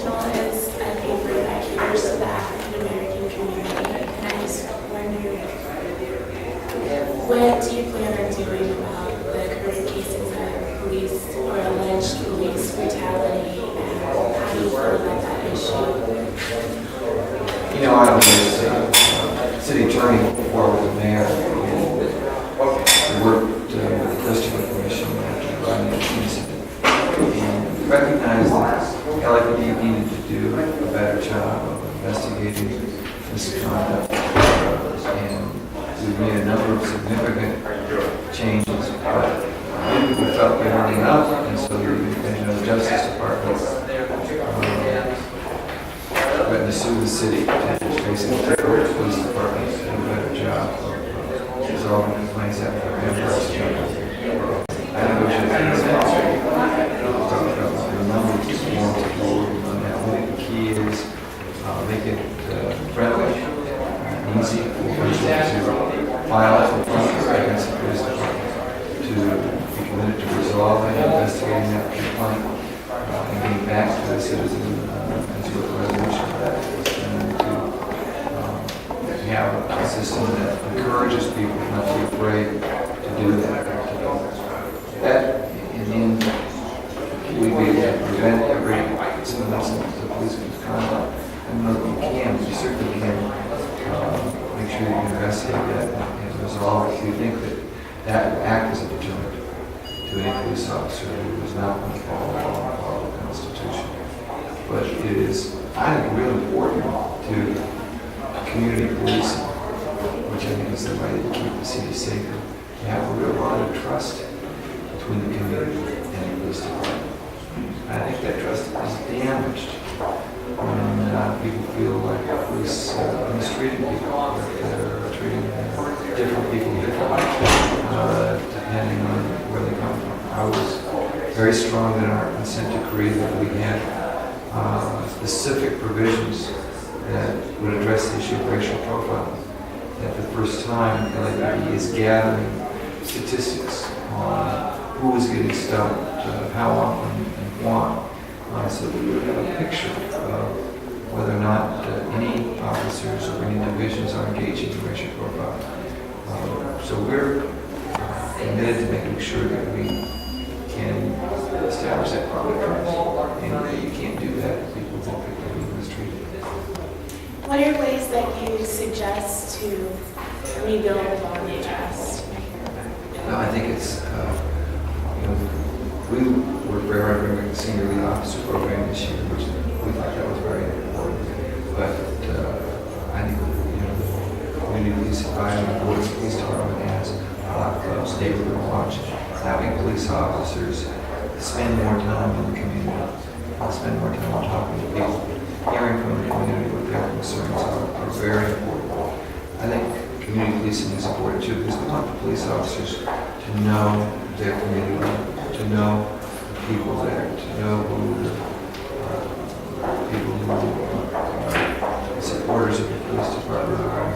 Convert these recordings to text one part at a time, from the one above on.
Sentinel is a paper that caters to the African American community, and I just wonder, what do you plan on doing about the current cases of police or alleged police brutality, and how do you feel about that issue? You know, I was city attorney before I was a mayor, and worked with the District Commission after running the incident, and recognized that LAPD needed to do a better job of investigating misconduct, and we've made a number of significant changes, but we felt they weren't enough, and so the Justice Department went to sue the city, basically the police department to do a better job of resolving complaints after members. I negotiated these things. Talked about the number of more to go on that. I think the key is make it friendly, easy for people to file complaints against the police department, to be committed to resolving and investigating that complaint, and getting back to the citizen and to a resolution of that, and to have a system that encourages people not to be afraid to do that. That, in the end, we'd be able to prevent every single incident of police misconduct. And you certainly can make sure that you investigate that and resolve it. We think that will act as a deterrent to any police officer who is not going to follow the Constitution. But it is, I think, really important to community policing, which I think is the way to keep the city safer, to have a real lot of trust between the community and the police department. I think that trust is damaged when people feel like police are mistreating people, that they're treating different people differently, depending on where they come from. I was very strong in our consent decree that we had specific provisions that would address the issue of racial profiling. That the first time LAPD is gathering statistics on who is getting stopped, how often, and why, so that we would have a picture of whether or not any officers or any divisions are engaging in racial profiling. So we're committed to making sure that we can establish that public trust. And you can't do that if people think that they're being mistreated. What are ways that you suggest to rebuild on the trust? No, I think it's, we were very bringing the senior lead officer program this year, which we thought that was very important. But I think, the community police advisory board, the police department has a lot of clubs, neighborhood watch, having police officers spend more time in the community, spend more time talking to people, hearing from the community what their concerns are very important. I think community policing is important too, because we want the police officers to know their community, to know the people there, to know who the people who are supporters of the police department are,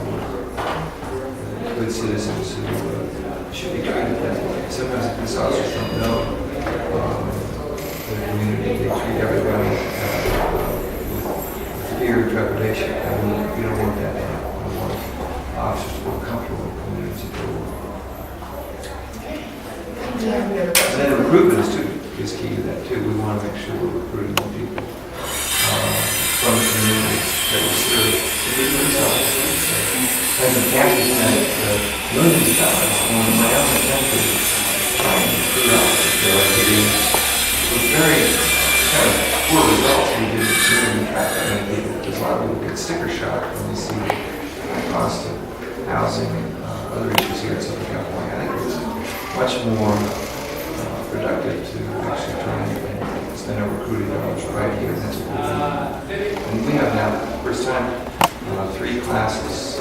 good citizens who should be treated that way. Sometimes the police officers don't know the community. They treat everybody with fear and trepidation. We don't want that to happen. We want officers to feel comfortable in communities that they work. And then recruitment is key to that too. We want to make sure we're recruiting more people from the community that we serve to be police officers. As a campus spent millions of dollars on my own country trying to recruit officers to LAPD. With very kind of poor results. We didn't really attract that many people because a lot of people get sticker shock when they see the cost of housing and other issues here in Southern California. I think it's much more productive to actually try and spend our recruiting dollars right here. That's what we do. And we have now, first time, 3 classes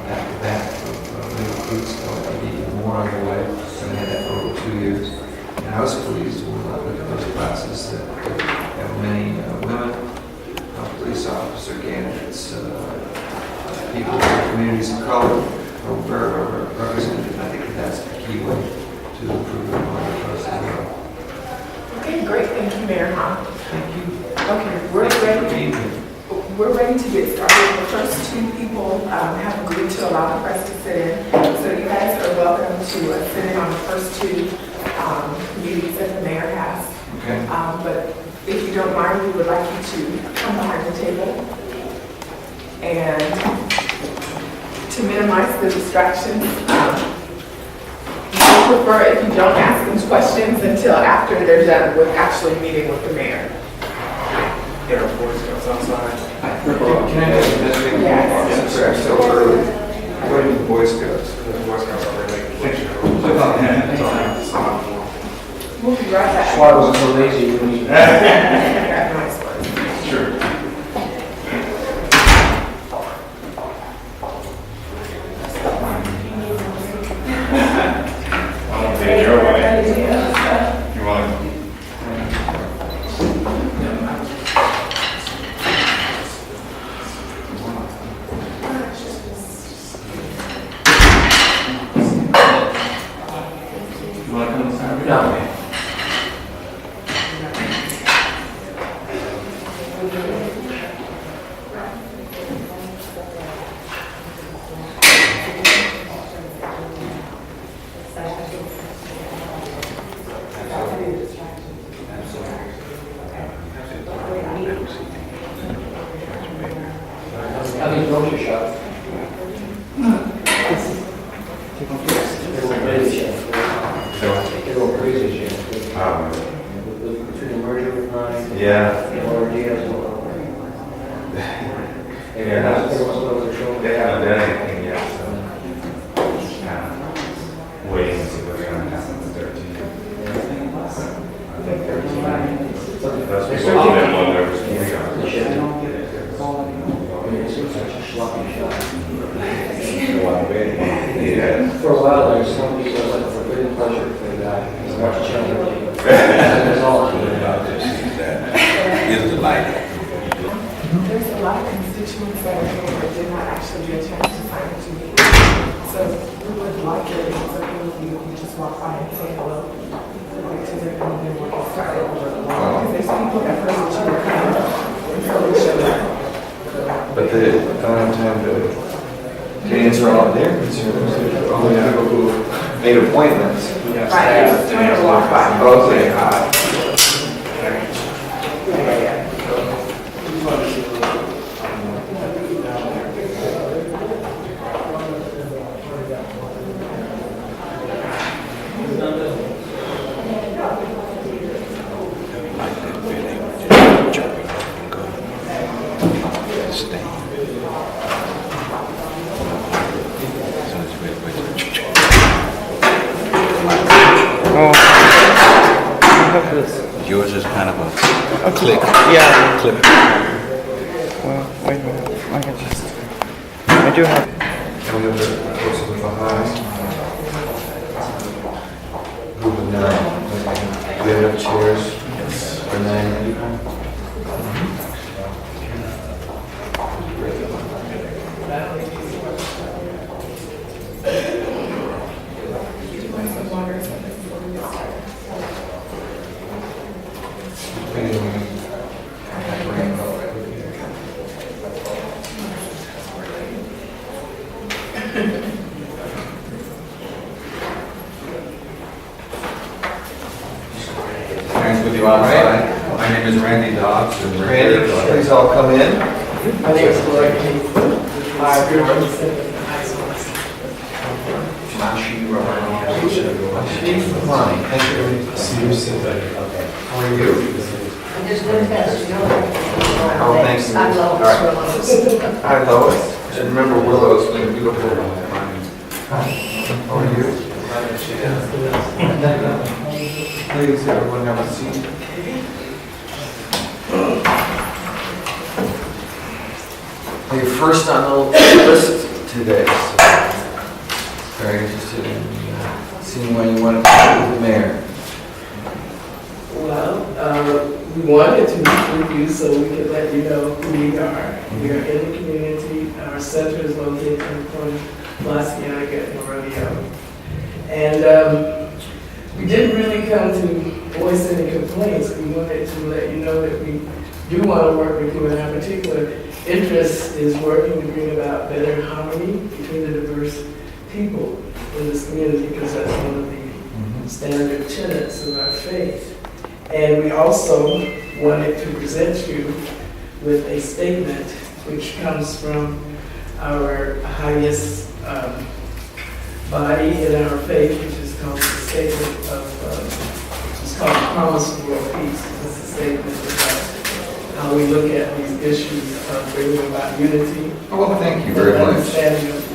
back to back of new recruits. LAPD, more on the way. And we had that for over 2 years. And I was pleased with those classes that have many women, police officer candidates, people from communities of color are very represented. And I think that's the key way to improve the trust as well. Okay, great. Thank you, Mayor Hahn. Thank you. Okay, we're ready to get started. The first two people have agreed to allow the press to sit in. So you guys are welcome to sit in on the first two meetings that the mayor has. Okay. But if you don't mind, we would like you to come behind the table. And to minimize the distractions, I prefer if you don't ask them questions until after they're done with actually meeting with the mayor. There are Boy Scouts outside. Can I ask you this? Yes. Sorry, I'm still early. What are the Boy Scouts? The Boy Scouts are making pictures. We'll be right back. That's why I was so lazy when you. Sure. I'll take your way. You want to? No. How many drones you shot? Everyone crazy shot. Everyone crazy shot. Between the merger with Hahn. Yeah. Or Diaz. They haven't done anything yet, so just kind of waiting to see what's going to happen with 13. I think 13. Those people all been one over some years. Yeah. For a while, there was some people that were forbidden pleasure for the guy. Watch the channel. That's all I'm doing about this. Is the light. There's a lot of constituents that are here that did not actually get a chance to sign what you need. So we would like it if it's okay with you, you just walk by and say hello. Like to them, and then we'll get started. Because there's people that heard that you were coming, and so we showed up. But they don't have time to answer all of their concerns. All the people who made appointments. Right, just trying to walk by. Okay. Yours is kind of a click. Yeah. Clip. Well, wait a minute. I can just. I do have. One of the folks with the Hahn. Group of 9. We have enough chairs for 9 people. With you outside. My name is Randy Dobbs. And Randy, please all come in. My name is Lloyd Keith. I'm here representing the high schools. Fine, thank you. See you soon. How are you? I'm just doing fast, you know. Oh, thanks. I'm Lois. Hi, Lois. And remember Willow's been beautiful. How are you? Please, everyone have a seat. You're first on the list today, so very interested in seeing when you want to talk with the mayor. Well, we wanted to meet with you so we could let you know who we are. We are in the community. Our center is located in the corner of Lasciaga and Rodeo. And we didn't really come to voice any complaints. We wanted to let you know that we do want to work with you, and our particular interest is working to bring about better harmony between the diverse people in this community, because that's one of the standard tenets of our faith. And we also wanted to present you with a statement which comes from our highest body in our faith, which is called the statement of, it's called the Promise of World Peace. It's a statement about how we look at these issues of bringing about unity. Oh, well, thank you very and much. understanding of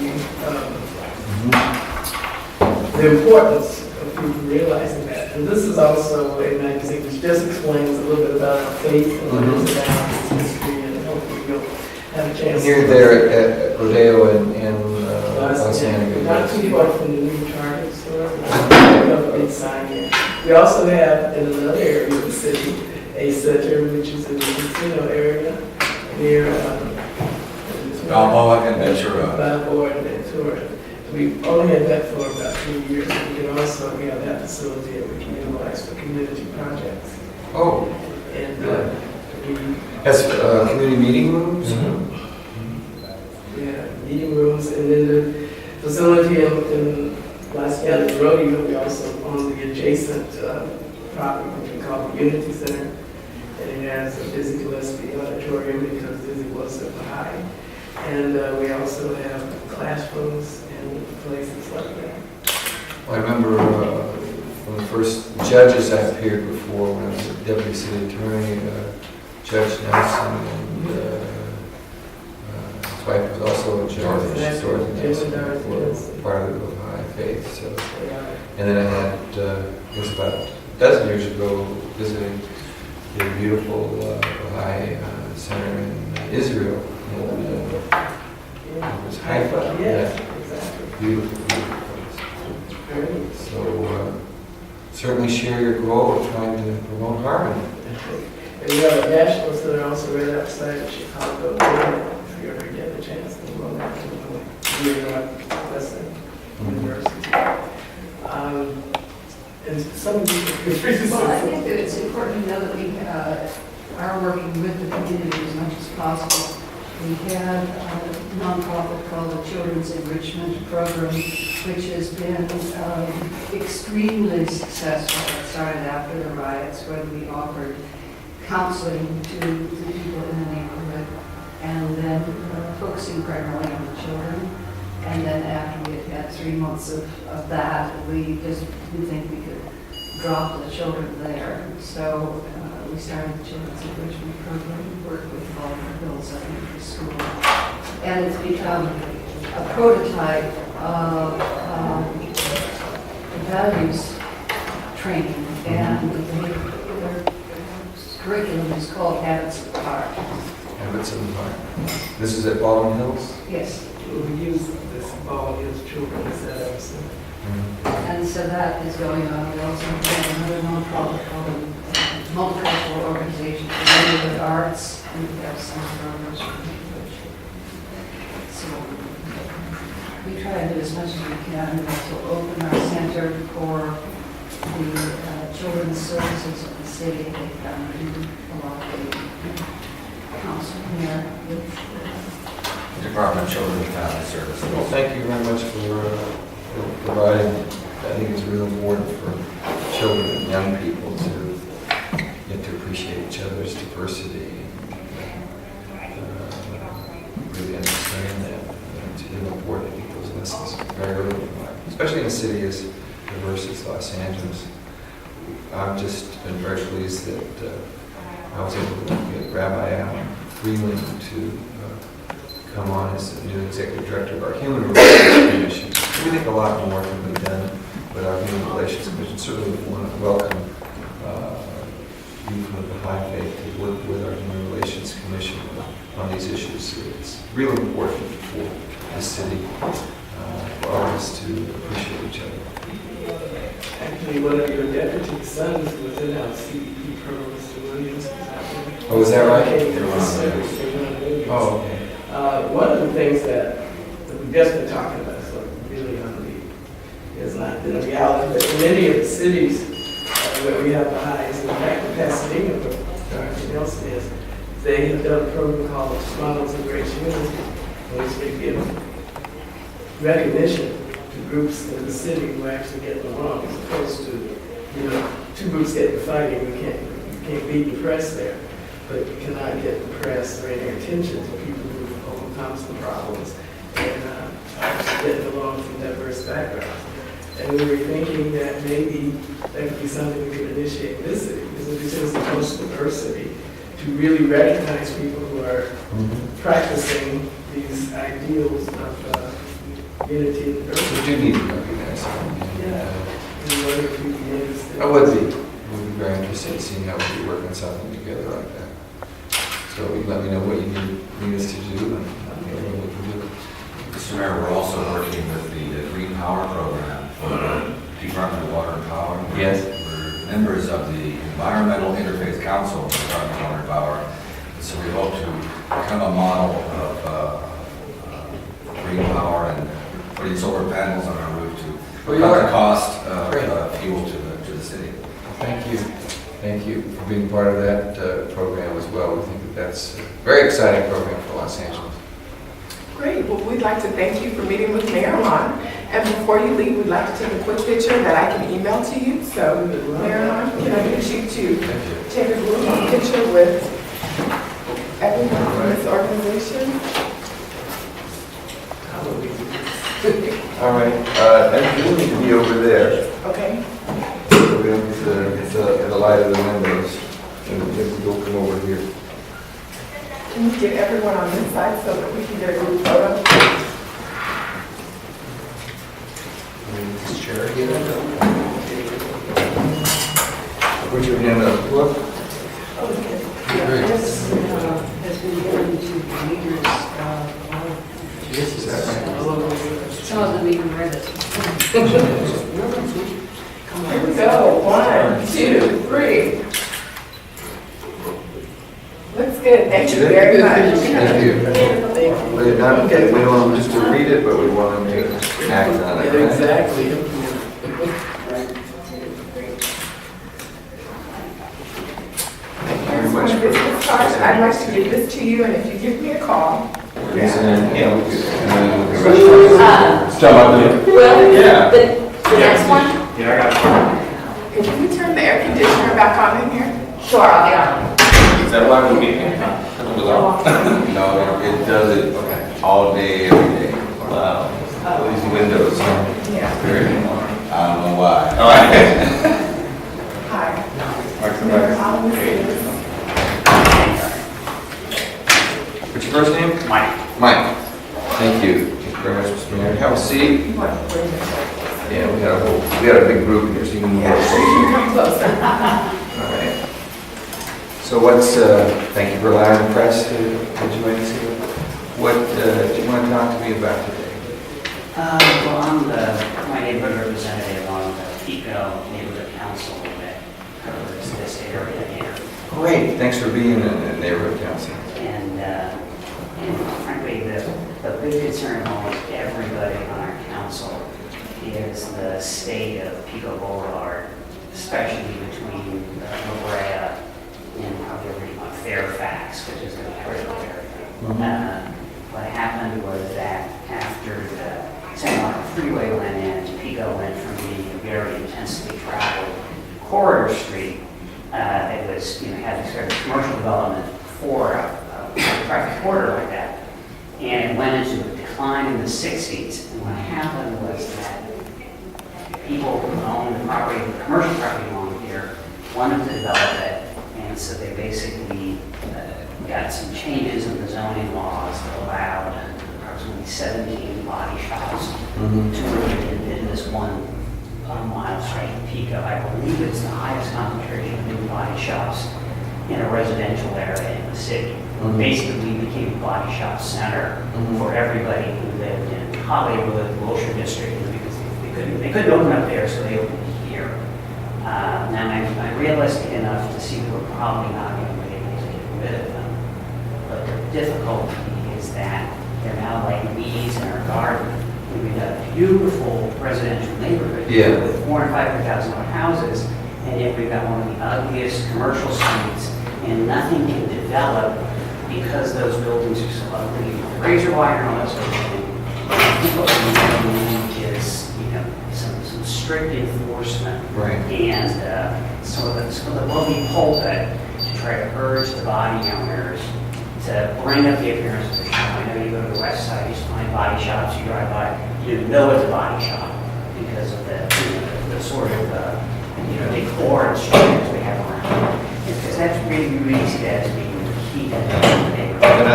the importance of people realizing that. And this is also a magazine which just explains a little bit about our faith and what is about its history, and hopefully you'll have a chance. Here, there at Rodeo in Los Not Angeles. too far from the new Target store. Big sign here. We also have in another area of the city a center which is in the casino area near Balboa and Ventura. Balboa and Ventura. We only had that for about 3 years. We can also, we have that facility that we can utilize for community projects. Oh, And we that's community meeting rooms? yeah, meeting rooms, and then the facility in Las Vegas Rodeo, we also own the adjacent property, which we call the Unity Center. And it has a Dizzy Gillespie auditorium because Dizzy was at the high. And we also have classrooms and places like that. I remember one of the first judges I appeared before when I was a deputy city attorney, Judge Nelson, and his wife was also a judge. George Nelson, were part of the High Faith. So, and then I had, it was about a dozen years ago, visiting the beautiful High Center in Israel. It was Haifa. Yes, exactly. Beautiful, beautiful Very place. So certainly share your goal of trying to promote harmony. And we have a national center also right outside of Chicago. If you ever get a chance to go out to Western University. And some of you Well, I think that it's important to know that we are working with the community as much as possible. We have a nonprofit called the Children's Enrichment Program, which has been extremely successful. It started after the riots when we offered counseling to the people in the neighborhood, and then focusing primarily on the children. And then after we had had 3 months of that, we didn't think we could drop the children there. So we started the Children's Enrichment Program. We work with all the Hills Elementary School. And it's become a prototype of values training. And their curriculum is called Habits of the Heart. Habits of the Heart. This is at Baldwin Hills? Yes. we use this all as children setups. And so that is going on. We also have another nonprofit called Multicultural Organization for Neighborhood Arts, and we have some programs for English. So we try to do as much as we can. We also open our center for the children's services of the city. They come and do a lot of the counseling there with Department of Children and Family Services. Well, thank you very much for providing. I think it's really important for children and young people to get to appreciate each other's diversity and really understand that. It's really important to get those lessons very early in life, especially in a city as diverse as Los Angeles. I've just been very pleased that I was able to get Rabbi Alan Freeland to come on as the new executive director of our Human Relations Commission. We think a lot more can be done with our Human Relations Commission. Certainly we want to welcome youth of the High Faith to work with our Human Relations Commission on these issues. It's really important for the city, for all of us to appreciate each other. Actually, one of your deputy sons was in our CEP program, Mr. Williams. Oh, is that right? Oh, okay. One of the things that we've just been talking about, so really is not been a reality, but in many of the cities where we have the highs, in fact, in Pasadena, where Dr. Nelson is, they have done a program called Models of Great Unity, in which they give recognition to groups in the city who actually get along, as opposed to, two groups getting fighting. You can't beat the press there, but you cannot get the press or any attention to people who've overcome some problems and getting along from diverse backgrounds. And we were thinking that maybe that could be something we could initiate in this city, because if there's a close diversity, to really recognize people who are practicing these ideals of unity and We diversity. do need to recognize them. Yeah. And whether if you'd be interested. I would be very interested in seeing how we could work on something together like that. So you let me know what you need us to do, and I'll know what we can do. Mr. Mayor, we're also working with the Green Power Program for the Department of Water and Power. Yes. We're members of the Environmental Interfaith Council of the Department of Water and Power. So we hope to become a model of green power and putting solar panels on our roof to cut the cost of fuel to the city. Thank you. Thank you for being part of that program as well. We think that that's a very exciting program for Los Angeles. Great, well, we'd like to thank you for meeting with Mayor Hahn. And before you leave, we'd like to take a quick picture that I can email to you. So, Mayor Hahn, can I get you to take a group picture with everyone from this organization? All right. And you need to be over there. Okay. So we don't get the light of the windows. And if we'll come over here. Can you get everyone on this side so that we can get a group photo? This chair here. Put your hand up. Look. Great. This has been given to the leaders Is that right? some of them even read it. Here we go. 1, 2, 3. Looks good. Thank you very much. Thank you. We're not, we don't want them just to read it, but we want them to act on it, right? Exactly. Here's one business card. I'd like to give this to you, and if you give me a call. Yeah, we could. Well, the next one? Can you turn the air conditioner back on in here? Sure, I'll get on. Is that why we're meeting? No, it does it all day, every day. Wow. These windows, Yeah. I don't know why. All right. Hi. Mark the Mayor back. Hahn, this is What's your first name? Mike. Mike. Thank you. Thank you very much, Mr. Mayor. Have a seat. You want to bring this? Yeah, we got a big group here, so you can move Yeah, over. you come closer. All right. So thank you for allowing the press to join us here. What do you want to talk to me about today? Well, I'm my neighborhood representative on the Pico Neighborhood Council that covers this area here. Great, thanks for being in the neighborhood council. And frankly, the big concern of almost everybody on our council is the state of Pico Boulevard, especially between La Brea and probably Fairfax, which is the critical area. What happened was that after the San Marco Freeway went in, Pico went from being a very intensely traveled corridor street. It was, had this sort of commercial development for a private corridor like that. And it went into a decline in the 60s. And what happened was that people who owned the property, the commercial property along here, wanted to develop it. And so they basically got some changes in the zoning laws that allowed approximately 17 body shops to live in this 1 mile stretch of Pico. I believe it's the highest concentration of new body shops in a residential area in the city. Basically, we became a body shop center for everybody who lived in Hollywood, Wilshire District, because they couldn't open up there, so they opened here. Now, I'm realistic enough to see that we're probably not going to be able to get rid of them. But the difficulty is that they're now like weeds in our garden. We've got a beautiful residential neighborhood with $400,000 and $500,000 houses, and yet we've got one of the ugliest commercial streets, and nothing can develop because those buildings are so ugly, the razor wire and all that sort of thing, I think what we really need is, some strict enforcement. Right. And some of the lobby pulpit to try to urge the body owners to bring up the appearance of the shop. I know you go to the west side, you find body shops, you drive by, you know it's a body shop because of the sort of, decor and structures we have around. Because that's really, really see that as being the key to the neighborhood. And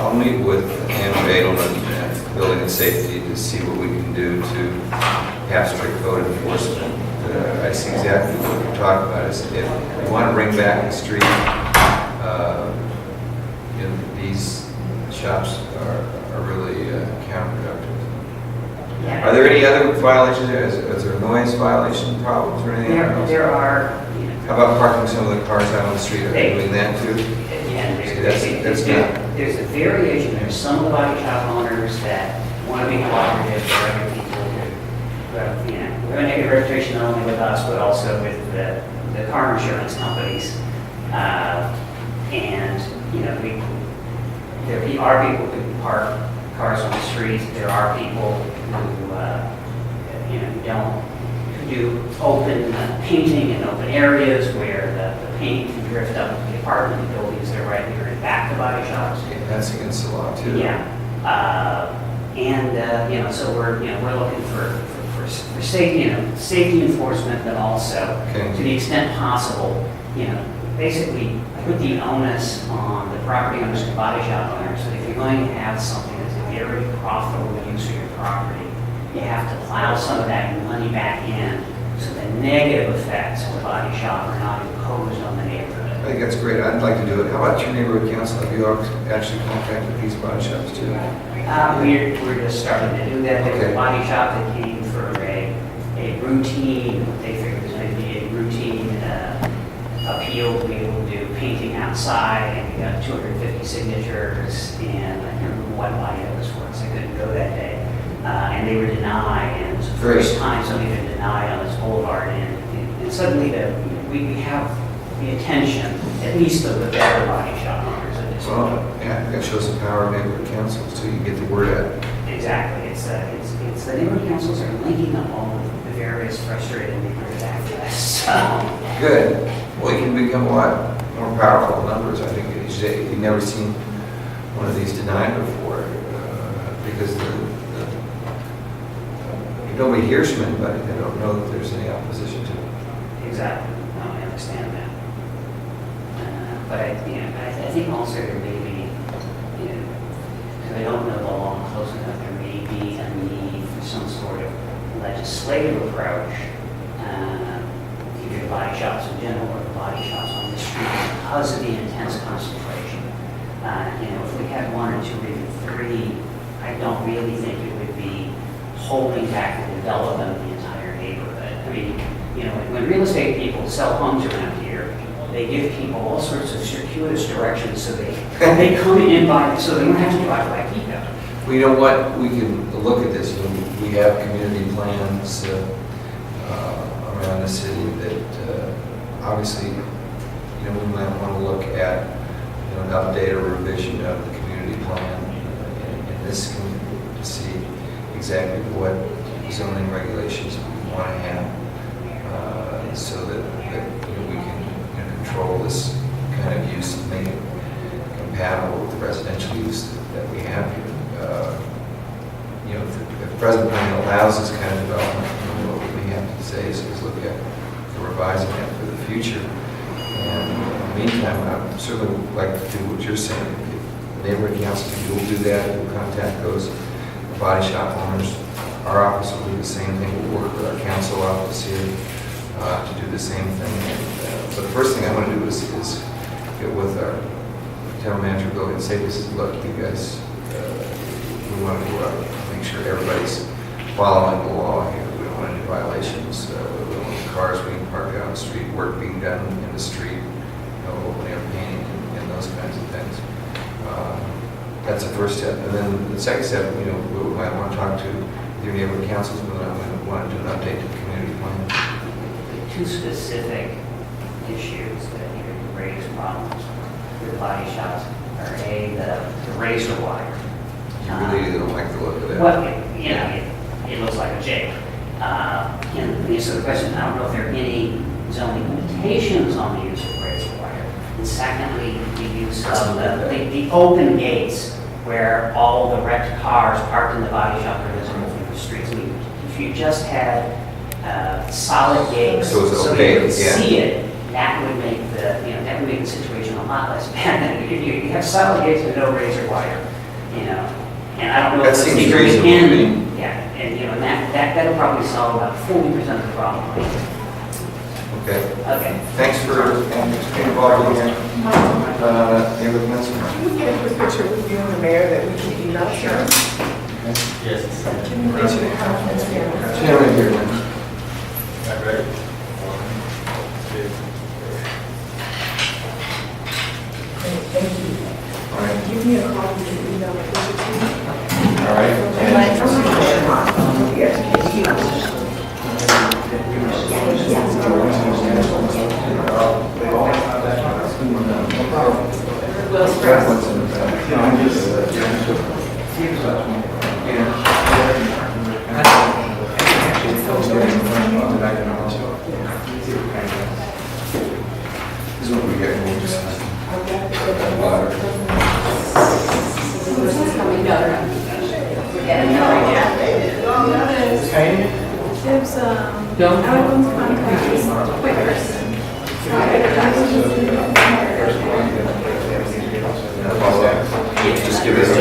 I'll meet with Ann Badelman at Building and Safety to see what we can do to have strict code enforcement. I see exactly what you're talking about. Is if we want to bring back the street, these shops are really counterproductive. Yeah. Are there any other violations? Is there noise violation problems or anything else? There are, How about parking some of the cars out on the street? Are they doing that too? again, that's not- there's a variation. There's some of the body shop owners that want to be cooperative for other people who, we have a negative reputation not only with us, but also with the car insurance companies. There are people who park cars on the street. There are people who do open painting in open areas where the paint can drift up to the apartment buildings that are right here in back of body shops. Yeah, that's against the law too. Yeah. So we're looking for safety enforcement, but also Okay. to the extent possible, basically put the onus on the property owners and body shop owners. So if you're going to have something that's a very profitable use of your property, you have to plow some of that money back in so the negative effects of the body shop are not imposed on the I neighborhood. think that's great. I'd like to do it. How about your neighborhood council? Have you actually contacted these body shops too? We're just starting to do that. There's Okay. a body shop that came for a routine, they figured it was going to be a routine appeal to be able to do painting outside, and we got 250 signatures, and I can't remember what body it was for, so I couldn't go that day. And they were denied, and it was the first time somebody had been denied on this boulevard, and suddenly we have the attention, at least of the better body shop owners at this point. Well, yeah, that shows the power of neighborhood councils so you can get the word out. Exactly. It's the neighborhood councils are linking up all of the various frustrated neighborhood activists. Good. Well, you can become a lot more powerful in numbers. I think you've never seen one of these denied before because nobody hears from anybody. They don't know that there's any opposition to it. Exactly. No, I understand that. But I think also there may be, because I don't know the law close enough, there may be a need for some sort of legislative approach, either body shops in general or the body shops on the street, because of the intense concentration. If we had one or two, maybe three, I don't really think it would be holding back the development of the entire neighborhood. I mean, when real estate people sell homes around here, they give people all sorts of circuitous directions so they come in so they don't have to drive by Pico. Well, you know what? We can look at this. We have community plans around the city that obviously, we might want to look at an update or revision of the community plan in this community to see exactly what zoning regulations we want to have so that we can control this kind of use and make it compatible with the residential use that we have here. If the present plan allows this kind of development, what we have to say is look at revising it for the future. And in the meantime, I'd certainly like to do what you're saying. If the neighborhood council, you'll do that, you'll contact those body shop owners. Our office will do the same thing. We'll work with our council office here to do the same thing. But the first thing I want to do is get with our town manager, building and say, look, you guys, we want to go out and make sure everybody's following the law here. We don't want any violations. We don't want cars being parked out on the street, work being done in the street, open air painting and those kinds of things. That's the first step. And then the second step, we might want to talk to your neighborhood councils, but we want to do an update to the community plan. Two specific issues that you raise problems. the body shops are the razor wire. You really don't like the look of that. Well, it looks like a J. And so the question, I don't know if there are any zoning limitations on the use of razor wire. And secondly, the use of the open gates where all the wrecked cars parked in the body shop are visible from the streets. I mean, if you just had solid gates So it's so okay, you could yeah. see it, that would make that would make the situation a lot less bad. If you have solid gates with no razor wire, and I don't know That if seems those things are reasonable to me. within, and that'll probably solve about 40% of the problem. Okay. Okay. Thanks for being involved in here. Any other comments? Can we get a quick picture with you and the mayor that we can email to? Yes. Can you mention the conference here? Chairman here, man. All right. Thank you. All right. Give me a call, you can email the picture to me. All right. This is what we get when we just water. There's, I would want to contact this quick person. Just give us a...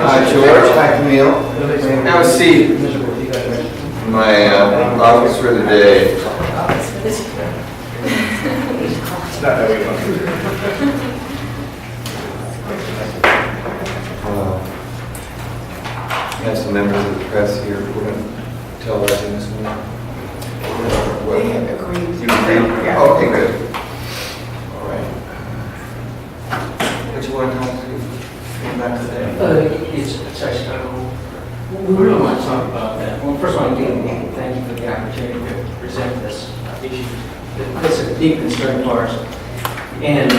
Hi, George. Hi, Camille. Have a seat. My office for the day. It's not that we want We have some members of the press here. We're going to televise this one. They have agreed. You agree? Yeah. Okay, good. All right. What you want to talk to? Back today? It's actually, we really want to talk about that. Well, first of all, again, thank you for the opportunity to present this issue. It's a deep concern for us. And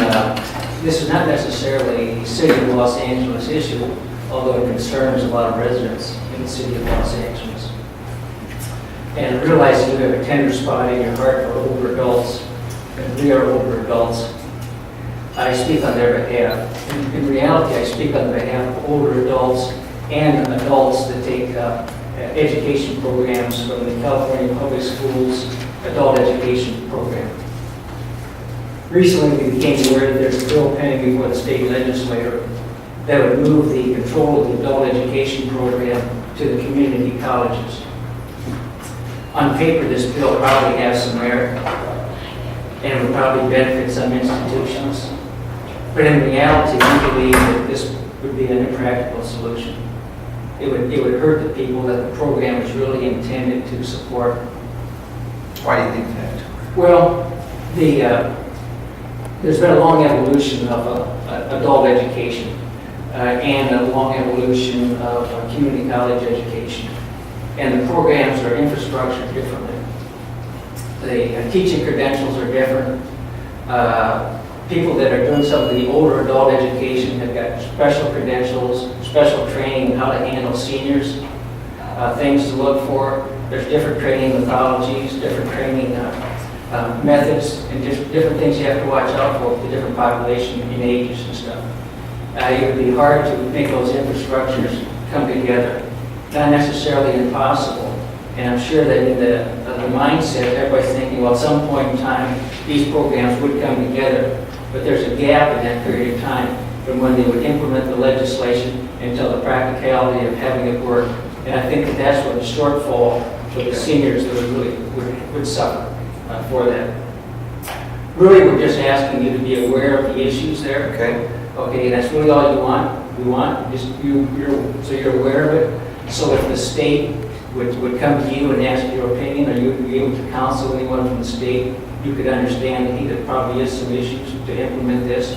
this is not necessarily a city of Los Angeles issue, although it concerns a lot of residents in the city of Los Angeles. And realizing you have a tender spot in your heart for older adults, and we are older adults, I speak on their behalf. In reality, I speak on behalf of older adults and adults that take education programs from the California Public Schools Adult Education Program. Recently, we became aware that there's a bill pending before the state legislature that would move the control of the adult education program to the community colleges. On paper, this bill probably has some merit and would probably benefit some institutions. But in reality, we believe that this would be an impractical solution. It would hurt the people that the program is really intended to support. Why do you think that? Well, there's been a long evolution of adult education and a long evolution of community college education. And the programs are infrastructured differently. The teaching credentials are different. People that are doing some of the older adult education have got special credentials, special training on how to handle seniors, things to look for. There's different training methodologies, different training methods, and different things you have to watch out for the different population and ages and stuff. It would be hard to make those infrastructures come together. Not necessarily impossible. And I'm sure that in the mindset, everybody's thinking, well, at some point in time, these programs would come together. But there's a gap in that period of time from when they would implement the legislation until the practicality of having it work. And I think that that's what the shortfall for the seniors that would suffer for that. Really, we're just asking you to be aware of the issues there. Okay. Okay, that's really all you want. We want just so you're aware of it. So if the state would come to you and ask your opinion, or you would be able to counsel anyone from the state, you could understand that there probably is some issues to implement this.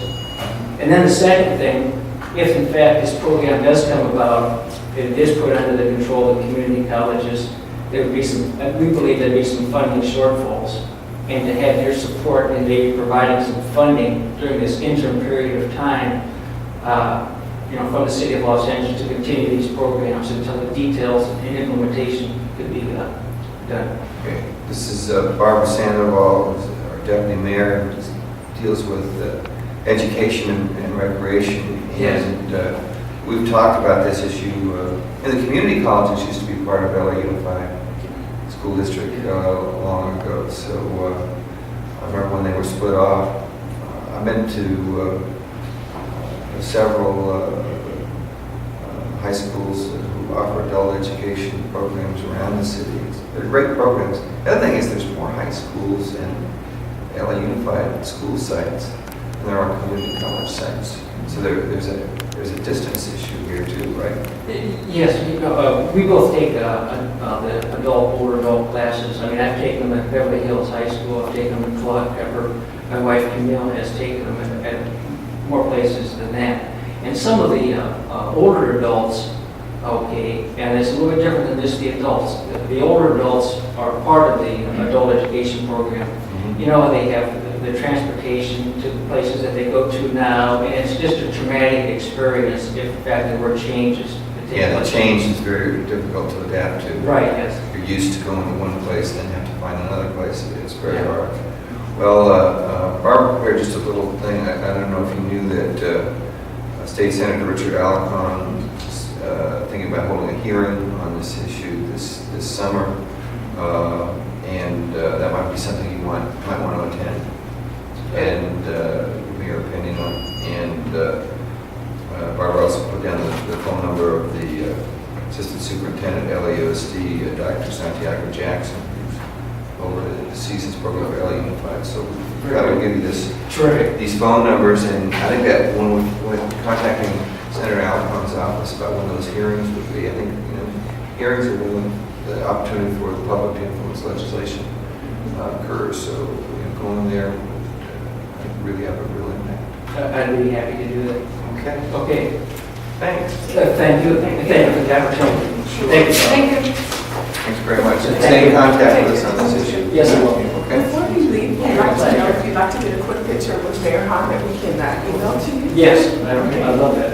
And then the second thing, if in fact this program does come about, it is put under the control of the community colleges, there would be we believe there'd be some funding shortfalls. And to have your support and maybe providing some funding during this interim period of time, from the city of Los Angeles to continue these programs until the details and implementation could be done. Okay. This is Barbara Sandoval, who's our deputy mayor, who deals with education and recreation. Yes. And we've talked about this issue. In the community colleges used to be part of LA Unified School District long ago. So I remember when they were split off. I've been to several high schools who offer adult education programs around the city. They're great programs. The other thing is there's more high schools and LA Unified school sites than there are community college sites. So there's a distance issue here too, right? Yes, we both take the older adult classes. I mean, I've taken them at Beverly Hills High School, I've taken them at Clark Pepper. My wife Camille has taken them at more places than that. And some of the older adults, okay, and it's a little bit different than just the adults. The older adults are part of the adult education program. You know, they have the transportation to the places that they go to now, and it's just a traumatic experience if in fact there were changes. Yeah, the change is very difficult to adapt to. Right, yes. You're used to going to one place and then have to find another place. It's very hard. Well, Barbara prepared just a little thing. I don't know if you knew that State Senator Richard Alarcon is thinking about holding a hearing on this issue this summer, and that might be something you might want to attend and give your opinion on. And Barbara also put down the phone number of the Assistant Superintendent at LAUSD, Dr. Santiago Jackson, who's over the Seasons program of LA Unified. So we got to give you these phone numbers, and I think that when contacting Senator Alarcon's office about when those hearings would be, I think hearings are when the opportunity for the public to influence legislation occurs. So going there would really have a real impact. I'd be happy to do that. Okay. Okay. Thanks. Thank you. Thank you for the opportunity. Thank you. Thank you. Thanks very much. And stay in contact with us on this issue. Yes, I will. Okay. Before you leave, I'd like to know if you'd like to get a quick picture with Mayor Hahn that we can email to you. Yes, I love that.